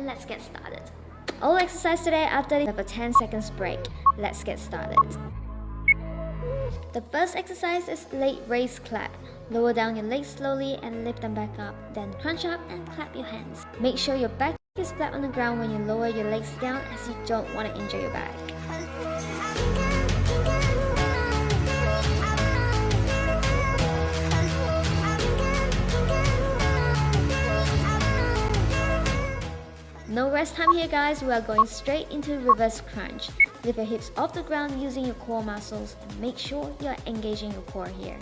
let's get started. All exercise today are 30 with a 10 seconds break. Let's get started. The first exercise is leg raise clap. Lower down your legs slowly and lift them back up. Then crunch up and clap your hands. Make sure your back is flat on the ground when you lower your legs down, as you don't want to injure your back. No rest time here, guys. We are going straight into reverse crunch. Lift your hips off the ground using your core muscles and make sure you are engaging your core here.